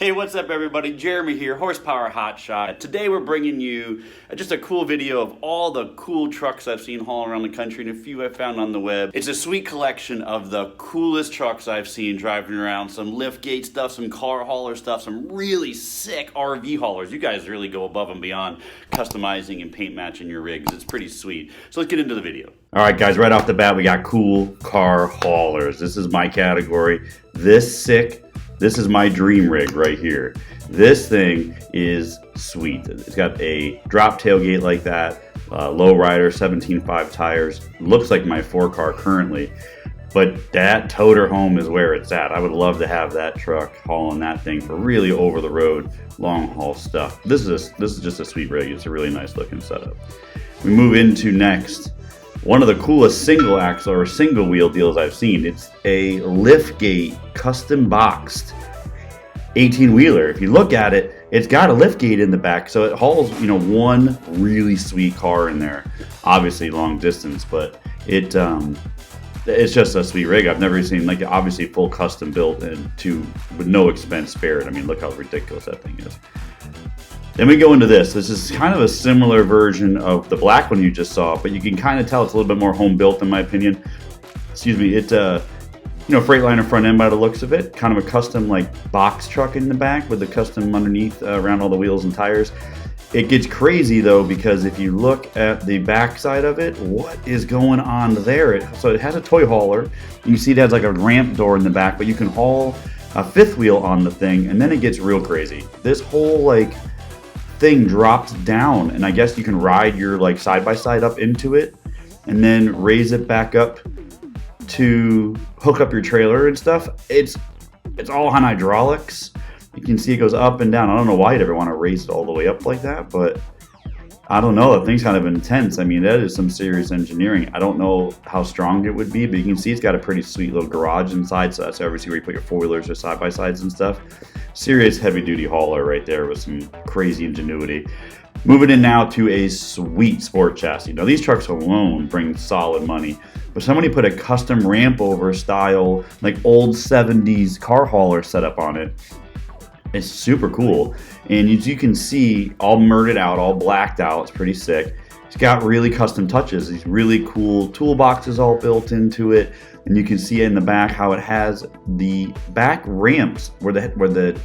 Hey, what's up everybody? Jeremy here, Horsepower Hotshot. Today we're bringing you just a cool video of all the cool trucks I've seen hauling around the country and a few I found on the web. It's a sweet collection of the coolest trucks I've seen driving around. Some liftgate stuff, some car hauler stuff, some really sick RV haulers. You guys really go above and beyond customizing and paint matching your rigs. It's pretty sweet. So let's get into the video. All right guys, right off the bat we got cool car haulers. This is my category. This is my dream rig right here. This thing is sweet. It's got a drop tailgate like that, low rider, 17.5 tires. Looks like my 4-car currently, but that toter home is where it's at. I would love to have that truck hauling that thing for really over the road, long haul stuff. This is just a sweet rig. It's a really nice looking setup. We move into next. One of the coolest single axle or single wheel deals I've seen. It's a liftgate custom boxed 18 wheeler. If you look at it, it's got a liftgate in the back, so it hauls, one really sweet car in there. Obviously long distance, but it's just a sweet rig. I've never seen obviously full custom built and with no expense spared. I mean, look how ridiculous that thing is. Then we go into this. This is kind of a similar version of the black one you just saw, but you can kind of tell it's a little bit more home built in my opinion. Excuse me. It's Freightliner front end by the looks of it. Kind of a custom box truck in the back with the custom underneath around all the wheels and tires. It gets crazy though, because if you look at the back side of it, what is going on there? So it has a toy hauler. You see it has a ramp door in the back, but you can haul a fifth wheel on the thing, and then it gets real crazy. This whole thing drops down, and I guess you can ride your side by side up into it and then raise it back up to hook up your trailer and stuff. It's all on hydraulics. You can see it goes up and down. I don't know why you'd ever want to raise it all the way up like that, but I don't know. That thing's kind of intense. I mean, that is some serious engineering. I don't know how strong it would be, but you can see it's got a pretty sweet little garage inside, so that's obviously where you put your four-wheelers or side-by-sides and stuff. Serious heavy-duty hauler right there with some crazy ingenuity. Moving in now to a sweet sport chassis. Now, these trucks alone bring solid money, but somebody put a custom ramp over style, old 70s car hauler setup on it. It's super cool, and as you can see, all murdered out, all blacked out. It's pretty sick. It's got really custom touches. These really cool toolboxes all built into it, and you can see in the back how it has the back ramps where the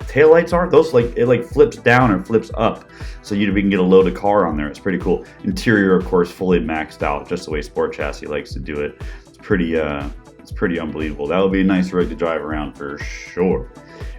tail lights are. Those it flips down or flips up, so we can get a loaded car on there. It's pretty cool. Interior, of course, fully maxed out, just the way Sport Chassis likes to do it. It's pretty unbelievable. That would be a nice rig to drive around for sure.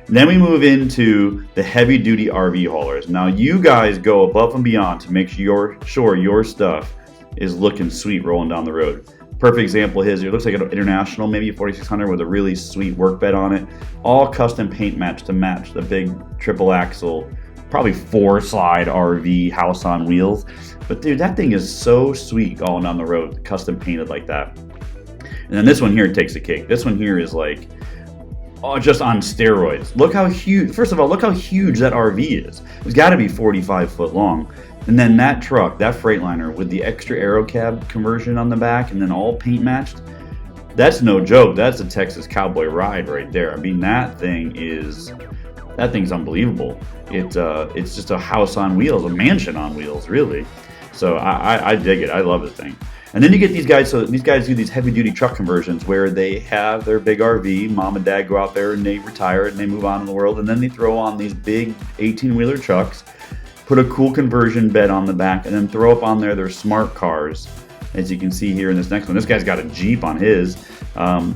Then we move into the heavy-duty RV haulers. Now, you guys go above and beyond to make sure your stuff is looking sweet rolling down the road. Perfect example is, it looks like an International, maybe 4600 with a really sweet work bed on it. All custom paint match to match the big triple axle, probably 4-slide RV house on wheels. But dude, that thing is so sweet going down the road, custom painted like that. And then this one here takes the cake. This one here is just on steroids. Look how huge, first of all, look how huge that RV is. It's got to be 45 foot long. And then that truck, that Freightliner with the extra aero cab conversion on the back and then all paint matched, that's no joke. That's a Texas cowboy ride right there. I mean, that thing's unbelievable. It's just a house on wheels, a mansion on wheels, really. So I dig it. I love this thing. And then you get these guys, so these guys do these heavy-duty truck conversions where they have their big RV, mom and dad go out there and they retire and they move on in the world, and then they throw on these big 18-wheeler trucks, put a cool conversion bed on the back, and then throw up on there their smart cars, as you can see here in this next one. This guy's got a Jeep on his,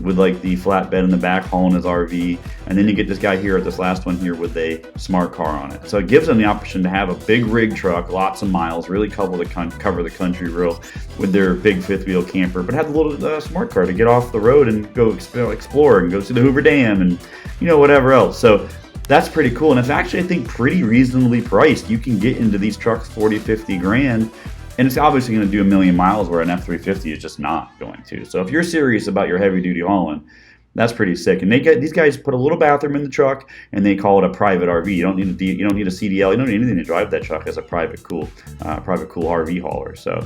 with the flatbed in the back hauling his RV, and then you get this guy here at this last one here with a smart car on it. So it gives them the option to have a big rig truck, lots of miles, really cover the country real with their big fifth wheel camper, but have a little smart car to get off the road and go explore and go see the Hoover Dam and whatever else. So that's pretty cool, and it's actually, I think, pretty reasonably priced. You can get into these trucks 40-50 grand, and it's obviously going to do 1,000,000 miles where an F350 is just not going to. So if you're serious about your heavy-duty hauling, that's pretty sick. And these guys put a little bathroom in the truck, and they call it a private RV. You don't need a CDL. You don't need anything to drive that truck as a private cool RV hauler. So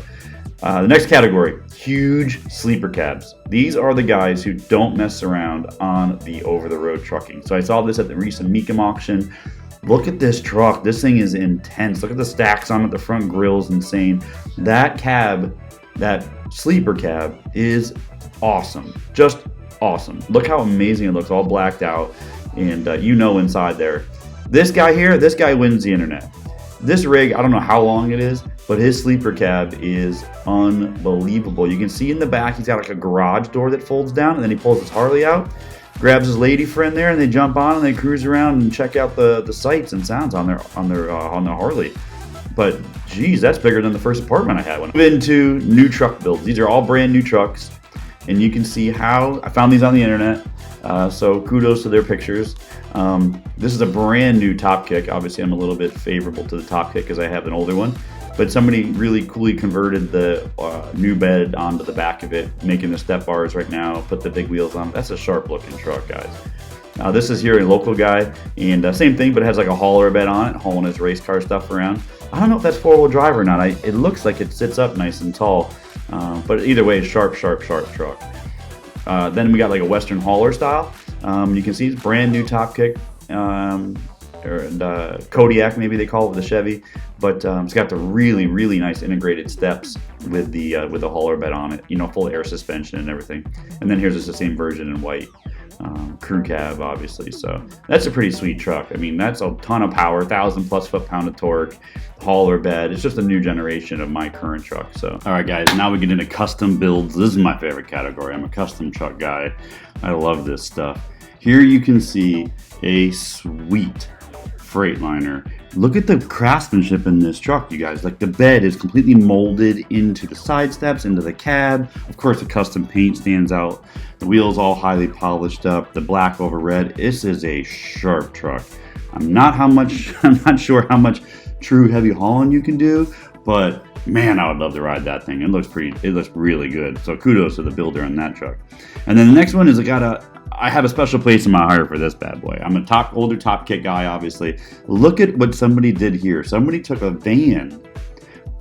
The next category, huge sleeper cabs. These are the guys who don't mess around on the over-the-road trucking. So I saw this at the recent Mecum auction. Look at this truck. This thing is intense. Look at the stacks on it. The front grill's insane. That cab, that sleeper cab, is awesome. Just awesome. Look how amazing it looks, all blacked out. And you know inside there. This guy here, this guy wins the internet. This rig, I don't know how long it is, but his sleeper cab is unbelievable. You can see in the back, he's got like a garage door that folds down, and then he pulls his Harley out, grabs his lady friend there, and they jump on and they cruise around and check out the sights and sounds on their Harley. But geez, that's bigger than the first apartment I had. When I move into new truck builds, these are all brand new trucks, and you can see how I found these on the internet. So kudos to their pictures. This is a brand new top kick. Obviously, I'm a little bit favorable to the top kick because I have an older one. But somebody really coolly converted the new bed onto the back of it, making the step bars right now, put the big wheels on. That's a sharp looking truck, guys. This is here a local guy, and same thing, but it has like a hauler bed on it, hauling his race car stuff around. I don't know if that's four-wheel drive or not. It looks like it sits up nice and tall, but either way, sharp truck. Then we got like a Western hauler style. You can see it's brand new top kick, or Kodiak maybe they call it with the Chevy, but it's got the really nice integrated steps with the hauler bed on it. You know, full air suspension and everything. And then here's just the same version in white. Crew cab, obviously. So that's a pretty sweet truck. I mean, that's a ton of power, 1,000+ foot-pound of torque, hauler bed. It's just a new generation of my current truck. So, all right, guys, now we get into custom builds. This is my favorite category. I'm a custom truck guy. I love this stuff. Here you can see a sweet Freightliner. Look at the craftsmanship in this truck, you guys. Like, the bed is completely molded into the side steps, into the cab. Of course, the custom paint stands out. The wheels all highly polished up. The black over red. This is a sharp truck. I'm not sure how much true heavy hauling you can do, but man, I would love to ride that thing. It looks really good. So kudos to the builder on that truck. And then the next one is I have a special place in my heart for this bad boy. I'm a older top kick guy, obviously. Look at what somebody did here. Somebody took a van,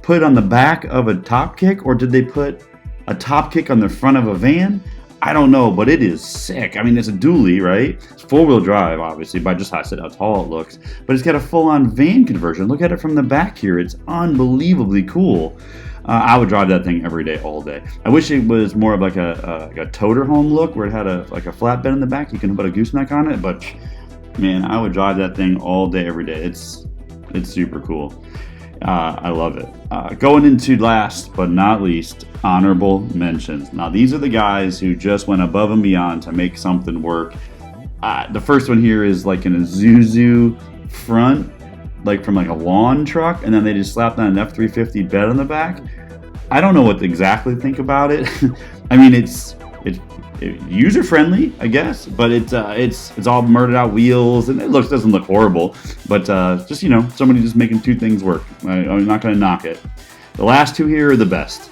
put it on the back of a top kick, or did they put a top kick on the front of a van? I don't know, but it is sick. I mean, it's a dually, right? It's four-wheel drive, obviously, by just how tall it looks. But it's got a full-on van conversion. Look at it from the back here. It's unbelievably cool. I would drive that thing every day, all day. I wish it was more of like a toter home look, where it had like a flatbed in the back. You can put a gooseneck on it, but man, I would drive that thing all day, every day. It's super cool. I love it. Going into last but not least, honorable mentions. Now, these are the guys who just went above and beyond to make something work. The first one here is like an Isuzu front, like from like a lawn truck, and then they just slapped on an F-350 bed on the back. I don't know what to exactly think about it. I mean, it's user friendly, I guess, but it's all murdered out wheels, and it doesn't look horrible, but just, you know, somebody just making two things work. I'm not going to knock it. The last two here are the best.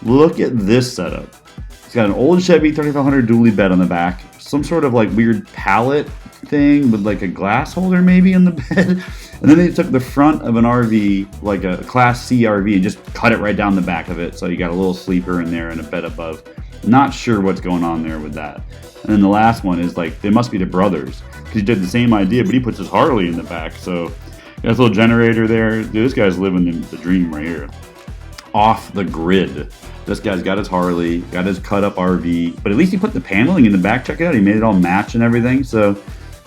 Look at this setup. It's got an old Chevy 3500 dually bed on the back, some sort of like weird pallet thing with like a glass holder maybe in the bed. And then they took the front of an RV, like a Class C RV, and just cut it right down the back of it. So you got a little sleeper in there and a bed above. Not sure what's going on there with that. And then the last one is like, they must be the brothers, because he did the same idea, but he puts his Harley in the back. So got this little generator there. Dude, this guy's living the dream right here. Off the grid. This guy's got his Harley, got his cut up RV, but at least he put the paneling in the back. Check it out. He made it all match and everything. So,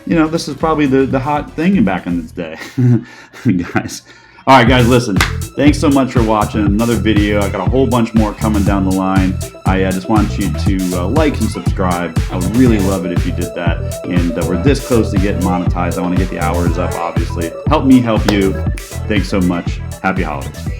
you know, this is probably the hot thing back in this day. Guys. All right, guys, listen. Thanks so much for watching another video. I got a whole bunch more coming down the line. I just want you to like and subscribe. I would really love it if you did that. And we're this close to getting monetized. I want to get the hours up, obviously. Help me help you. Thanks so much. Happy holidays.